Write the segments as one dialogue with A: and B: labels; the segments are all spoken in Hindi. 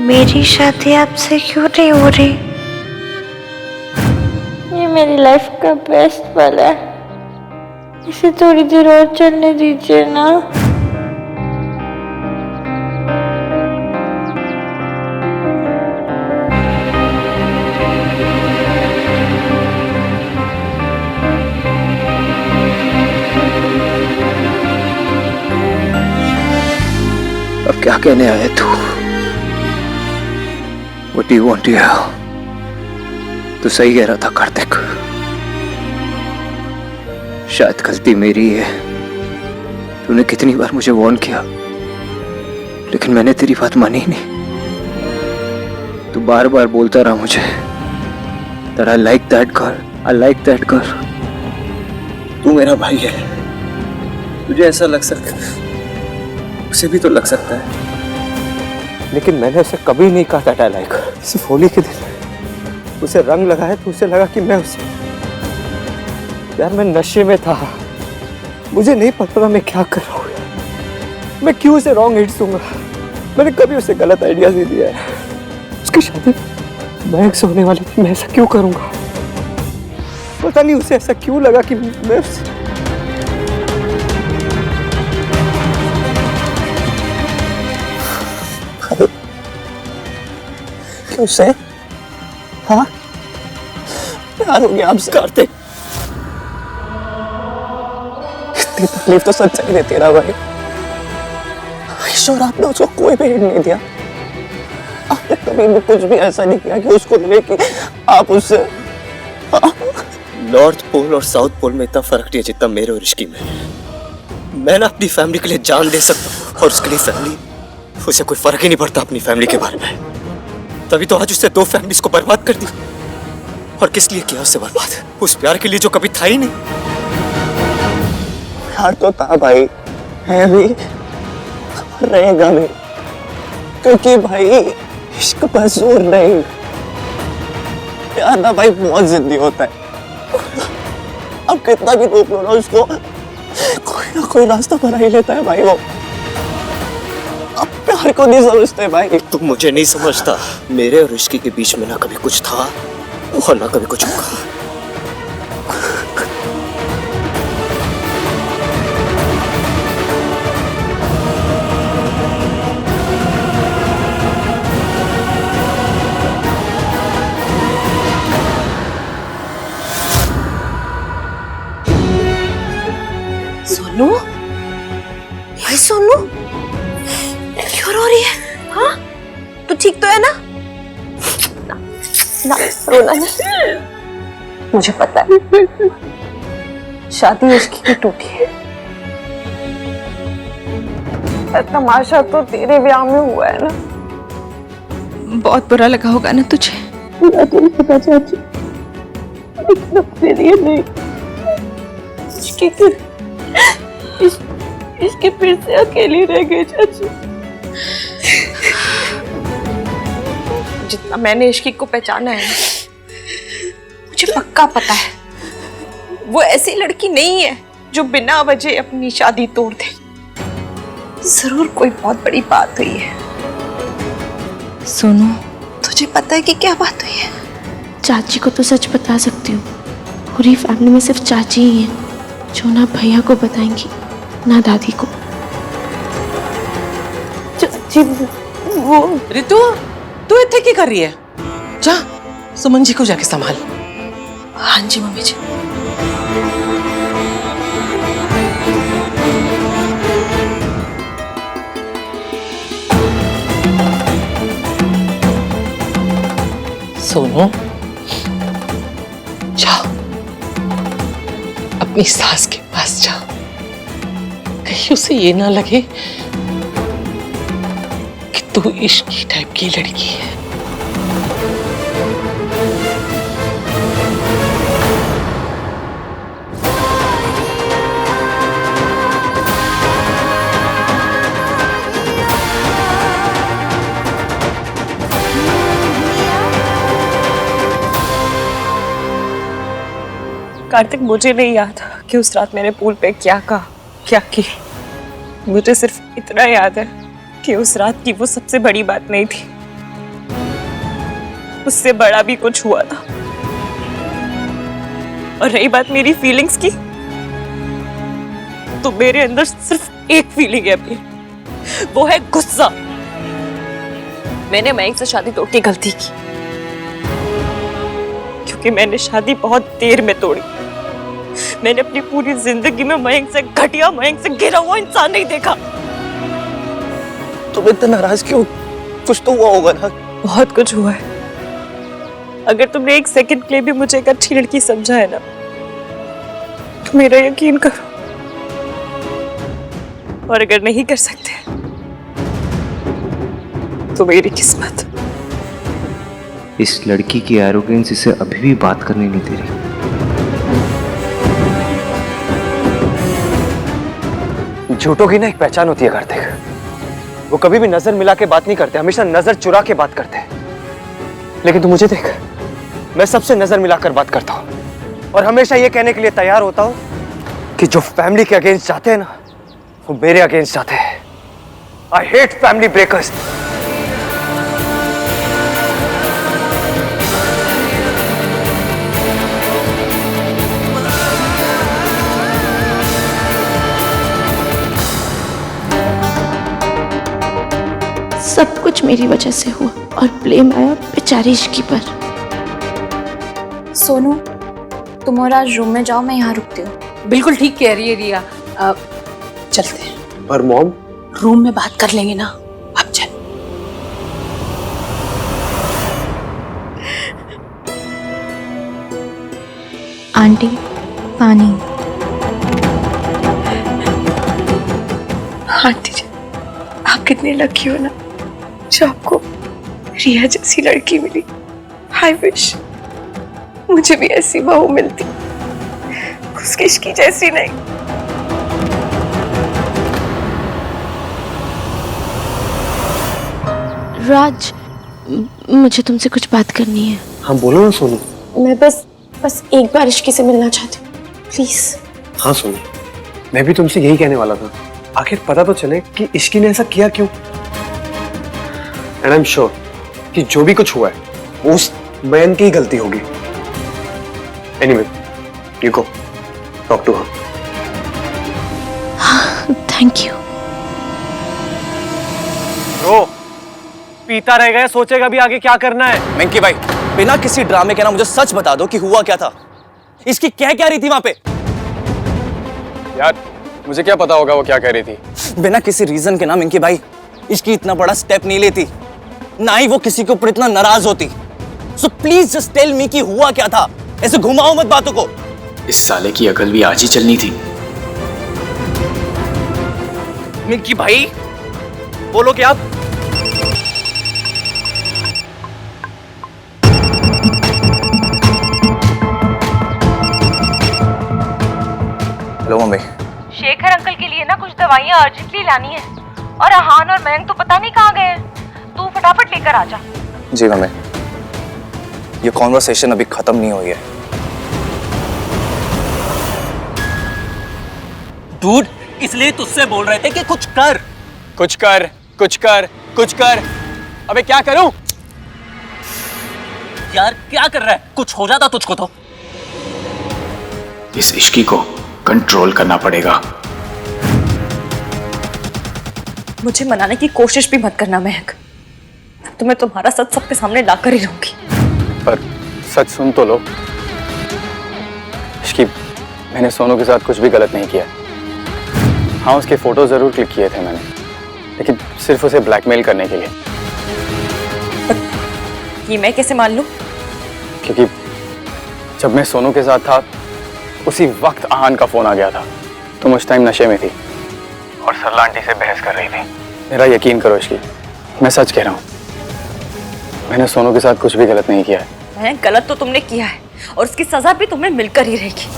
A: मेरी शादी आपसे क्यों नहीं हो रही? ये मेरी लाइफ का बेस्ट पल है, इसे थोड़ी देर और चलने दीजिए ना।
B: अब क्या कहने आया तू? What do you want to hear? तू सही कह रहा था कार्तिक, शायद गलती मेरी है। तूने कितनी बार मुझे वार्न किया, लेकिन मैंने तेरी बात मानी ही नहीं। तू बार बार बोलता रहा मुझे that I like that girl, I like that girl। तू मेरा भाई है, तुझे ऐसा लग सकता है, उसे भी तो लग सकता है, लेकिन मैंने उसे कभी नहीं कहा that I like her। सिर्फ होली के दिन उसे रंग लगाया तो उसे लगा कि मैं उसे, यार मैं नशे में था, मुझे नहीं पता था मैं क्या कर रहा हूँ। मैं क्यों उसे रॉन्ग हिट्स दूंगा? मैंने कभी उसे गलत आइडियाज नहीं दिया है। उसकी शादी महक से होने वाली थी, मैं ऐसा क्यों करूंगा? पता नहीं उसे ऐसा क्यों लगा कि मैं उसे हाँ प्यार हो गया आपसे कार्तिक। इतनी तकलीफ तो सच्चाई ने तेरा भाई, ईश्वर आपने उसको कोई भी हिंट नहीं दिया। आपने कभी भी कुछ भी ऐसा नहीं किया कि उसको लगे कि आप उससे नॉर्थ पोल और साउथ पोल में इतना फर्क नहीं है जितना मेरे और इश्की में। मैं ना अपनी फैमिली के लिए जान दे सकता हूँ और उसके लिए फैमिली, उसे कोई फर्क ही नहीं पड़ता अपनी फैमिली के बारे में। तभी तो आज उससे 2 फैमिलीज को बर्बाद कर दी। और किस लिए किया उससे बर्बाद? उस प्यार के लिए जो कभी था ही नहीं। प्यार तो था भाई, है भी, रहेगा भी, क्योंकि भाई इश्क पर जोर नहीं, प्यार ना भाई बहुत जिद्दी होता है। अब कितना भी रोक लो ना उसको, कोई ना कोई रास्ता बना ही लेता है भाई वो। अब प्यार को नहीं समझते भाई। तुम मुझे नहीं समझता। मेरे और इश्की के बीच में ना कभी कुछ था और ना कभी कुछ होगा।
A: सोनू, भाई सोनू, क्यों रो रही है? हाँ, तू ठीक तो है ना? ना रोना नहीं। मुझे पता है शादी उसकी की टूटी है। तमाशा तो तेरे ब्याह में हुआ है ना।
C: बहुत बुरा लगा होगा ना तुझे?
A: बुरा तो नहीं पता चाची, लेकिन अपने लिए नहीं, इसके फिर से अकेली रह गई चाची। जितना मैंने इश्की को पहचाना है, मुझे पक्का पता है वो ऐसी लड़की नहीं है जो बिना वजह अपनी शादी तोड़ दे। जरूर कोई बहुत बड़ी बात हुई है।
C: सोनू,
A: तुझे पता है कि क्या बात हुई है?
D: चाची को तो सच बता सकती हूँ। पूरी फैमिली में सिर्फ चाची ही है जो ना भैया को बताएंगी ना दादी को।
A: चाची वो
E: रितु, तू इतने क्या कर रही है? जा सुमन जी को जाके संभाल।
A: हाँ जी मम्मी जी।
E: सोनू, जाओ अपनी सास के पास जाओ, कहीं उसे ये ना लगे कि तू इश्की टाइप की लड़की है।
C: कार्तिक, मुझे नहीं याद कि उस रात मैंने पूल पे क्या कहा, क्या की। मुझे सिर्फ इतना याद है कि उस रात की वो सबसे बड़ी बात नहीं थी, उससे बड़ा भी कुछ हुआ था। और रही बात मेरी फीलिंग्स की, तो मेरे अंदर सिर्फ एक फीलिंग है अपनी, वो है गुस्सा। मैंने मयंक से शादी तोड़ के गलती की, क्योंकि मैंने शादी बहुत देर में तोड़ी। मैंने अपनी पूरी जिंदगी में मयंक से घटिया, मयंक से गिरा हुआ इंसान नहीं देखा।
B: तुम इतना नाराज क्यों? कुछ तो हुआ होगा ना।
C: बहुत कुछ हुआ है। अगर तुमने एक सेकंड के लिए भी मुझे एक अच्छी लड़की समझा है ना, तो मेरा यकीन करो। और अगर नहीं कर सकते तो मेरी किस्मत।
B: इस लड़की की एरोगेंस इसे अभी भी बात करने नहीं दे रही। झूठों की ना एक पहचान होती है कार्तिक। वो कभी भी नजर मिला के बात नहीं करते, हमेशा नजर चुरा के बात करते हैं। लेकिन तू मुझे देख, मैं सबसे नजर मिलाकर बात करता हूं और हमेशा ये कहने के लिए तैयार होता हूं कि जो फैमिली के अगेंस्ट जाते हैं ना, वो मेरे अगेंस्ट जाते हैं। I hate family breakers.
D: सब कुछ मेरी वजह से हुआ और ब्लेम आया बेचारी इश्की पर।
F: सोनू, तुम और आज रूम में जाओ, मैं यहाँ रुकती हूँ।
E: बिल्कुल ठीक कह रही है रिया। चलते हैं।
B: पर मॉम,
E: रूम में बात कर लेंगे ना, अब चल।
F: आंटी, पानी।
A: आंटी जी, आप कितनी लकी हो ना जो आपको रिया जैसी लड़की मिली। आई विश मुझे भी ऐसी बहू मिलती, उसकी इश्की जैसी नहीं।
D: राज, मुझे तुमसे कुछ बात करनी है।
B: हाँ बोलो ना सोनू।
D: मैं बस एक बार इश्की से मिलना चाहती हूँ, प्लीज।
G: हाँ सोनू, मैं भी तुमसे यही कहने वाला था। आखिर पता तो चले कि इश्की ने ऐसा किया क्यों। एंड आई एम श्योर कि जो भी कुछ हुआ है वो उस मयंक की ही गलती होगी। Anyway, you go talk to her.
D: Thank you.
G: Bro, पीता रह गया, सोचेगा भी आगे क्या करना है।
H: मिंकी भाई, बिना किसी ड्रामे के ना मुझे सच बता दो कि हुआ क्या था। इसकी कह क्या रही थी वहां पे?
G: यार मुझे क्या पता होगा वो क्या कह रही थी।
H: बिना किसी रीजन के ना मिंकी भाई, इसकी इतना बड़ा स्टेप नहीं लेती, ना ही वो किसी के ऊपर इतना नाराज होती। So please just tell me कि हुआ क्या था। ऐसे घुमाओ मत बातों को।
I: इस साले की अकल भी आज ही चलनी थी।
H: मिंकी भाई, बोलो क्या आप? Hello mummy.
C: शेखर अंकल के लिए ना कुछ दवाइयाँ अर्जेंटली लानी है, और अहान और मयंक तो पता नहीं कहाँ गए हैं। तू फटाफट लेकर आ जा।
H: जी मम्मी, ये कॉन्वर्सेशन अभी खत्म नहीं हुई है। डूड, इसलिए तुझसे बोल रहे थे कि कुछ कर।
G: कुछ कर, कुछ कर, कुछ कर। अबे क्या करूं?
H: यार क्या कर रहा है? कुछ हो जाता तुझको तो।
I: इस इश्की को कंट्रोल करना पड़ेगा।
C: मुझे मनाने की कोशिश भी मत करना महक, तो मैं तुम्हारा सच सबके सामने लाकर ही रहूंगी।
G: पर सच सुन तो लो। इश्की, मैंने सोनू के साथ कुछ भी गलत नहीं किया। हाँ, उसके फोटो जरूर क्लिक किए थे मैंने, लेकिन सिर्फ उसे ब्लैकमेल करने के लिए।
C: ये मैं कैसे मान लूं?
G: क्योंकि जब मैं सोनू के साथ था उसी वक्त आहान का फोन आ गया था। तुम उस टाइम नशे में थी और सरला आंटी से बहस कर रही थी। मेरा यकीन करो इश्की, मैं सच कह रहा हूँ, मैंने सोनू के साथ कुछ भी गलत नहीं किया है।
C: गलत तो तुमने किया है, और उसकी सजा भी तुम्हें मिलकर ही रहेगी।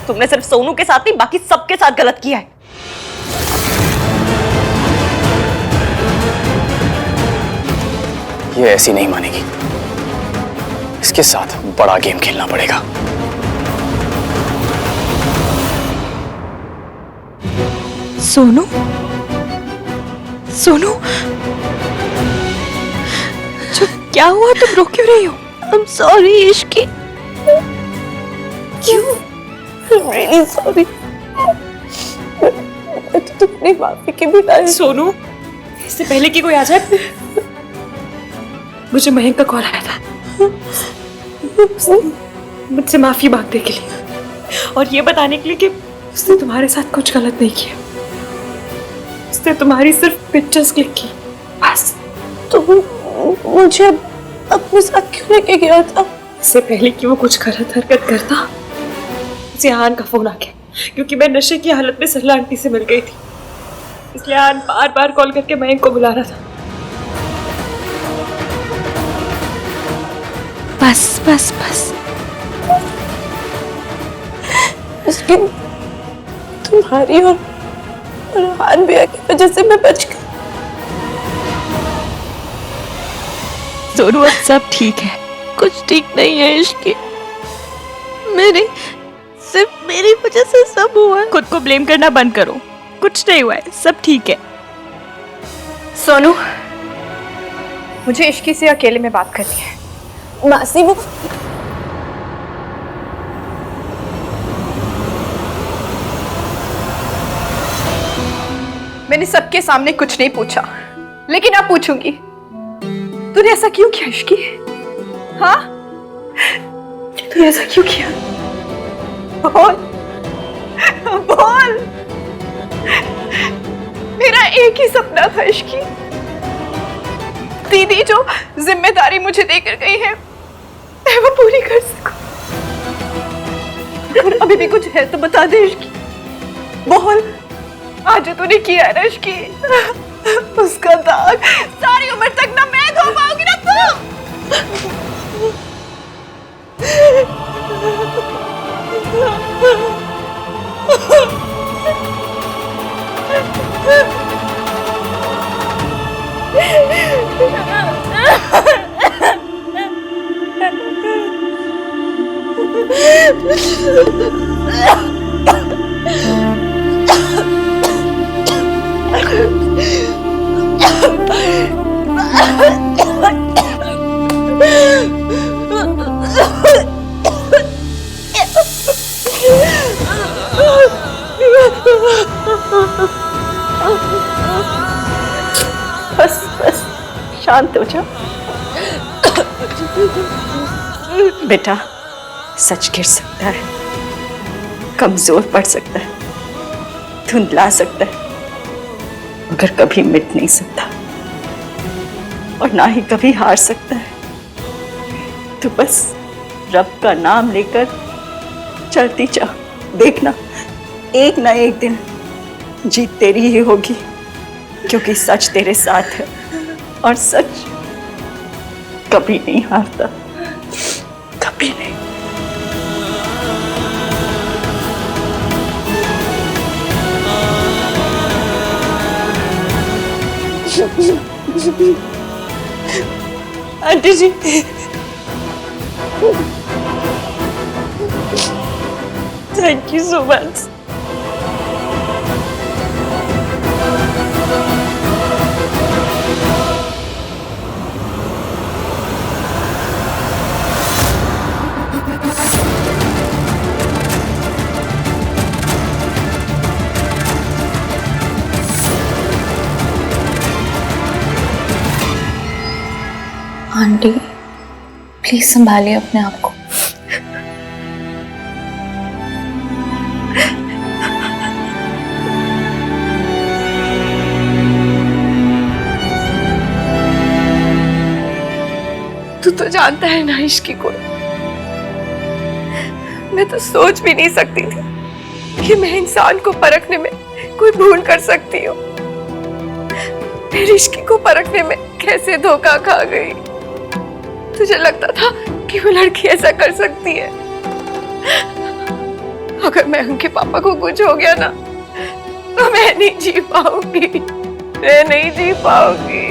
C: तुमने सिर्फ सोनू के साथ नहीं, बाकी सबके साथ गलत किया है।
H: ये ऐसी नहीं मानेगी, इसके साथ बड़ा गेम खेलना पड़ेगा।
C: सोनू, सोनू, क्या हुआ? तुम रो क्यों रही हो?
D: I'm sorry Ishki.
C: क्यों?
A: I'm really sorry। मैं तो तुम्हारी माफी के बिना
C: सोनू, इससे पहले कि कोई आ जाए, मुझे मयंक का कॉल आया था मुझसे माफी मांगने के लिए और ये बताने के लिए कि उसने तुम्हारे साथ कुछ गलत नहीं किया। उसने तुम्हारी सिर्फ पिक्चर्स क्लिक की, बस।
A: तुम मुझे अपने साथ क्यों लेके गया था?
C: इससे पहले कि वो कुछ गलत हरकत करता, उसे आन का फोन आ गया क्योंकि मैं नशे की हालत में सरला आंटी से मिल गई थी। इसलिए आन बार बार कॉल करके मयंक को बुला रहा था।
D: बस बस बस।
A: लेकिन तुम्हारी और हान भैया की वजह से मैं बच गई।
C: सोनू, अब सब ठीक है।
D: कुछ ठीक नहीं है इश्की। सिर्फ मेरी वजह से सब हुआ है।
C: खुद को ब्लेम करना बंद करो। कुछ नहीं हुआ है, सब ठीक है।
A: सोनू, मुझे इश्की से अकेले में बात करनी है। मासी, वो मैंने सबके सामने कुछ नहीं पूछा, लेकिन अब पूछूंगी। तूने ऐसा क्यों किया इश्की? हाँ, तूने ऐसा क्यों किया? बोल बोल। मेरा एक ही सपना था इश्की, दीदी जो जिम्मेदारी मुझे देकर गई है मैं वो पूरी कर सकूं। अगर अभी भी कुछ है तो बता दे इश्की। बोल, आज जो तूने किया है ना इश्की, उसका दाग सारी उम्र तक ना मैं धो पाऊंगी ना तू। बस बस, शांत हो जा बेटा। सच गिर सकता है, कमजोर पड़ सकता है, धुंधला सकता है, मगर कभी मिट नहीं सकता और ना ही कभी हार सकता है। तो बस रब का नाम लेकर चलती जा, देखना एक ना एक दिन जीत तेरी ही होगी, क्योंकि सच तेरे साथ है और सच कभी नहीं हारता, कभी नहीं। Aunty ji, thank you so much.
F: Aunty, please संभालिए अपने आप को।
A: तू तो जानता है ना इश्की को, मैं तो सोच भी नहीं सकती थी कि मैं इंसान को परखने में कोई भूल कर सकती हूँ। मेरी इश्की को परखने में कैसे धोखा खा गई। तुझे लगता था कि वो लड़की ऐसा कर सकती है? अगर मैं उनके पापा को कुछ हो गया ना तो मैं नहीं जी पाऊंगी, मैं नहीं जी पाऊंगी।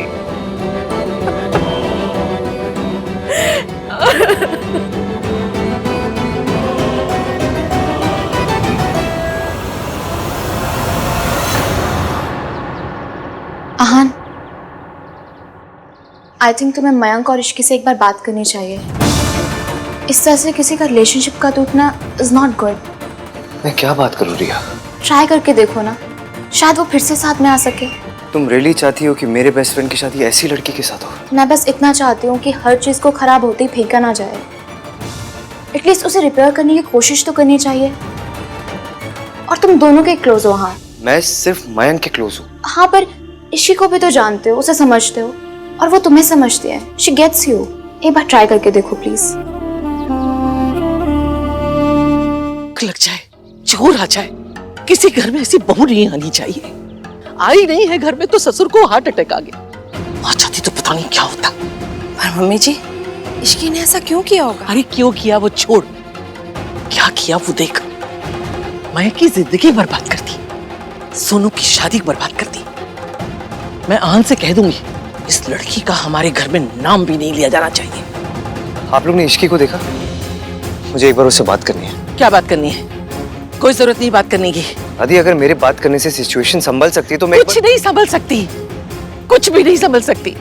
F: आहान, आई थिंक तुम्हें मयंक और इश्की से एक बार बात करनी चाहिए। इस तरह से किसी का रिलेशनशिप का टूटना इज नॉट गुड।
B: मैं क्या बात करूँ रिया?
F: ट्राई करके देखो ना, शायद वो फिर से साथ में आ सके।
B: तुम रियली चाहती हो कि मेरे बेस्ट फ्रेंड की शादी ऐसी लड़की के साथ हो?
F: मैं बस इतना चाहती हूँ कि हर चीज़ को खराब होते ही फेंका ना जाए। एटलीस्ट उसे रिपेयर करने की कोशिश तो करनी चाहिए। और तुम दोनों के क्लोज हो। हाँ,
B: मैं सिर्फ मयंक के क्लोज हूँ।
F: हाँ, पर इश्की को भी तो जानते हो, उसे समझते हो, और वो तुम्हें समझती है। She gets you. एक बार ट्राई करके देखो प्लीज।
E: लग जाए, चोर आ जाए, किसी घर में ऐसी बहू नहीं आनी चाहिए। आई नहीं है घर में तो ससुर को हार्ट अटैक आ गया। आ जाती तो पता नहीं क्या होता।
A: पर मम्मी जी, इश्की ने ऐसा क्यों किया होगा?
E: अरे क्यों किया वो छोड़, क्या किया वो देख। मैं की जिंदगी बर्बाद कर दी, सोनू की शादी बर्बाद कर दी। मैं आन से कह दूंगी, इस लड़की का हमारे घर में नाम भी नहीं लिया जाना चाहिए।
B: आप लोग ने इश्की को देखा? मुझे एक बार उससे बात करनी है।
E: क्या बात करनी है? कोई जरूरत नहीं बात करने की।
B: दादी, अगर मेरे बात करने से सिचुएशन संभल सकती तो मैं
E: कुछ नहीं संभल सकती, कुछ भी नहीं संभल सकती।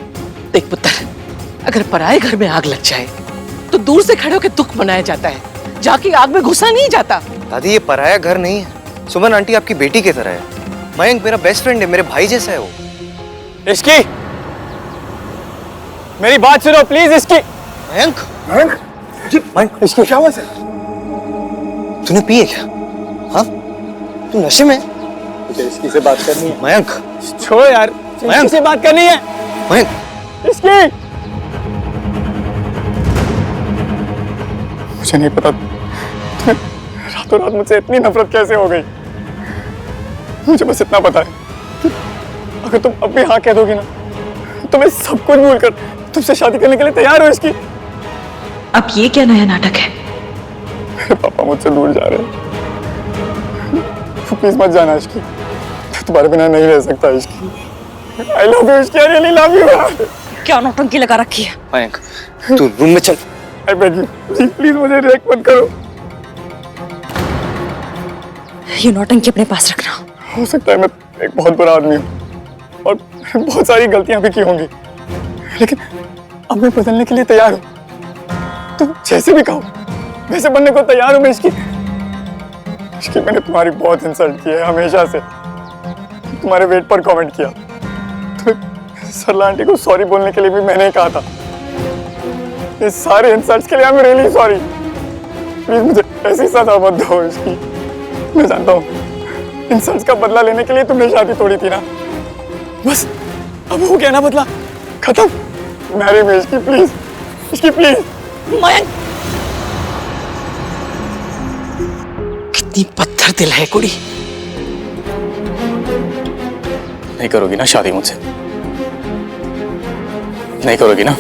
E: देख पुत्र, अगर पराये घर में आग लग जाए तो दूर से खड़े होकर दुख मनाया जाता है, जाके आग में घुसा नहीं जाता।
B: दादी, ये पराया घर नहीं है। सुमन आंटी आपकी बेटी की तरह है। मयंक मेरा बेस्ट फ्रेंड है, मेरे भाई जैसा है वो।
G: इश्की, मेरी बात सुनो प्लीज। इश्की,
B: मयंक,
G: मयंक, इश्की क्या हुआ सर?
B: तूने पिए क्या? हाँ, तू नशे में?
G: मुझे इश्की से बात करनी है।
B: मयंक,
G: छोड़ो यार, मयंक से बात करनी है।
B: मयंक,
G: इश्की, मुझे नहीं पता रातों रात मुझसे इतनी नफरत कैसे हो गई। मुझे बस इतना पता है कि अगर तुम अब भी हाँ कह दोगी ना तो मैं सब कुछ भूल कर तुमसे शादी करने के लिए तैयार हो। इसकी
C: अब ये क्या नया नाटक है?
G: मेरे पापा मुझसे दूर जा रहे हैं। प्लीज मत जाना इश्की, तुम्हारे बिना नहीं रह सकता Ishki. I love you Ishki, I really love you.
C: क्या नौटंकी लगा रखी है?
B: मयंक, तू रूम में चल।
G: आई बेग यू, प्लीज मुझे रिएक्ट मत करो।
C: ये नौटंकी अपने पास रखना।
G: हो सकता है मैं एक बहुत बुरा आदमी हूँ और बहुत सारी गलतियां भी की होंगी, लेकिन अब मैं बदलने के लिए तैयार हूँ। तुम जैसे भी कहो वैसे बनने को तैयार हूँ मैं। इसकी मैंने तुम्हारी बहुत इंसल्ट की है हमेशा से। तुम्हारे वेट पर कमेंट किया, तुम्हें सरला आंटी को सॉरी बोलने के लिए भी मैंने ही कहा था। इस सारे इंसल्ट्स के लिए I am really sorry. Please मुझे ऐसी सजा मत दो इसकी। मैं जानता हूँ इंसल्ट्स का बदला लेने के लिए तुमने शादी तोड़ी थी ना, बस अब हो गया ना बदला, खत्म। मैरी मी इसकी प्लीज, इसकी प्लीज।
E: मयंक, कितनी पत्थर दिल है कुड़ी।
G: नहीं करोगी ना शादी मुझसे? नहीं करोगी ना?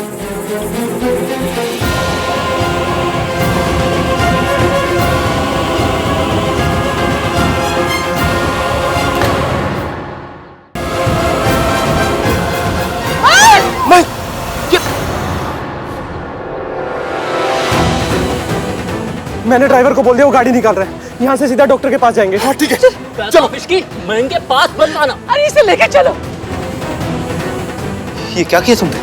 H: मैंने ड्राइवर को बोल दिया, वो गाड़ी निकाल रहा है। यहाँ से सीधा डॉक्टर के पास जाएंगे। हाँ ठीक है,
E: चलो। इसकी मयंक के पास मत आना। अरे इसे लेके चलो।
B: ये क्या किया तुमने?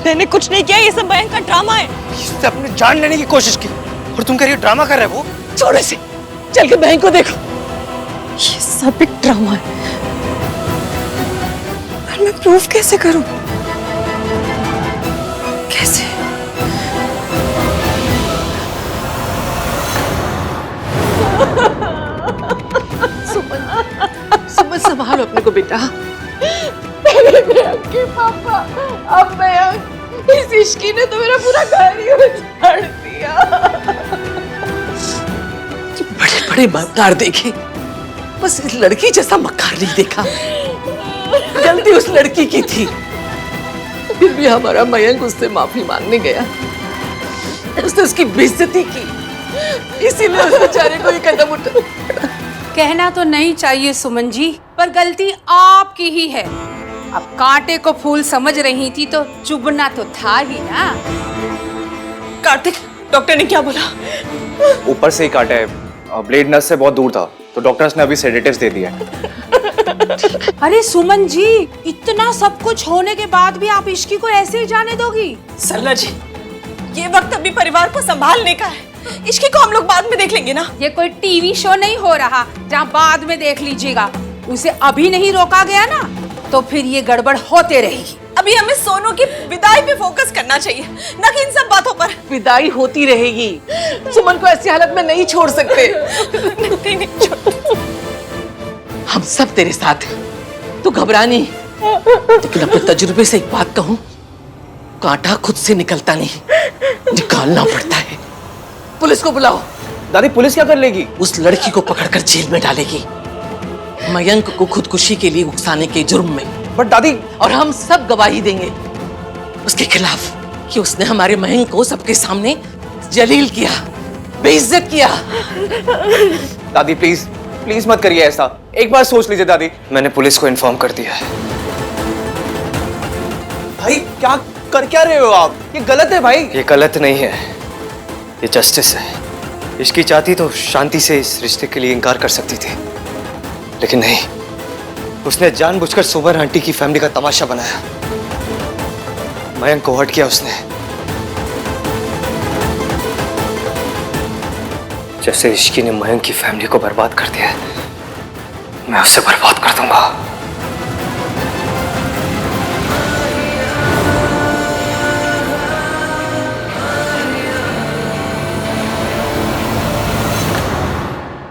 C: मैंने कुछ नहीं किया, ये सब मयंक का ड्रामा है।
B: इससे अपनी जान लेने की कोशिश की और तुम कह रही हो ड्रामा कर रहा है वो?
E: छोड़ इसे, चल के मयंक को देखो।
C: ये सब एक ड्रामा है, पर मैं प्रूफ कैसे करूं? कैसे?
E: सुमन संभालो अपने को बेटा।
D: मयंक के पापा, अब मयंक, इस इश्की ने तो मेरा पूरा घर ही उजाड़ दिया।
E: बड़े बड़े मक्कार देखे, बस इस लड़की जैसा मक्कार नहीं देखा। गलती उस लड़की की थी, फिर भी हमारा मयंक उससे माफी मांगने गया। उसने उसकी बेइज्जती की, इसीलिए उस बेचारे को ये कदम उठा।
J: कहना तो नहीं चाहिए सुमन जी, पर गलती आपकी ही है। अब कांटे को फूल समझ रही थी तो चुभना तो था ही ना।
C: कार्तिक, डॉक्टर ने क्या बोला?
K: ऊपर से ही काटा है, ब्लेड नस से बहुत दूर था, तो डॉक्टर्स ने अभी सेडेटिव्स दे दिया है।
J: अरे सुमन जी, इतना सब कुछ होने के बाद भी आप इश्की को ऐसे ही जाने दोगी?
A: सरला जी, ये वक्त अभी परिवार को संभालने का है। इश्की को हम लोग बाद में देख लेंगे ना।
J: ये कोई टीवी शो नहीं हो रहा जहाँ बाद में देख लीजिएगा। उसे अभी नहीं रोका गया ना, तो फिर ये गड़बड़ होते रहेगी।
A: अभी हमें सोनू की विदाई पे फोकस करना चाहिए, न कि इन सब बातों पर।
E: विदाई होती रहेगी, सुमन को ऐसी हालत में नहीं छोड़ सकते।
A: नहीं छोड़।
E: हम सब तेरे साथ हैं, तू घबरा नहीं। लेकिन अपने तजुर्बे से एक बात कहूं, कांटा खुद से निकलता नहीं, निकालना पड़ता है। पुलिस को बुलाओ।
H: दादी पुलिस क्या कर लेगी?
E: उस लड़की को पकड़कर जेल में डालेगी, मयंक को खुदकुशी के लिए उकसाने के जुर्म में।
H: बट दादी,
E: और हम सब गवाही देंगे उसके खिलाफ कि उसने हमारे मयंक को सबके सामने जलील किया, बेइज्जत किया।
H: दादी प्लीज प्लीज मत करिए ऐसा, एक बार सोच लीजिए दादी।
B: मैंने पुलिस को इन्फॉर्म कर दिया है।
H: भाई क्या कर क्या रहे हो आप? ये गलत है भाई।
B: ये गलत नहीं है, ये जस्टिस है। इसकी चाहती तो शांति से इस रिश्ते के लिए इनकार कर सकती थी, लेकिन नहीं, उसने जानबूझकर सुमन आंटी की फैमिली का तमाशा बनाया। मयंक को हर्ट किया उसने। जैसे इश्की ने मयंक की फैमिली को बर्बाद कर दिया, मैं उसे बर्बाद कर दूंगा।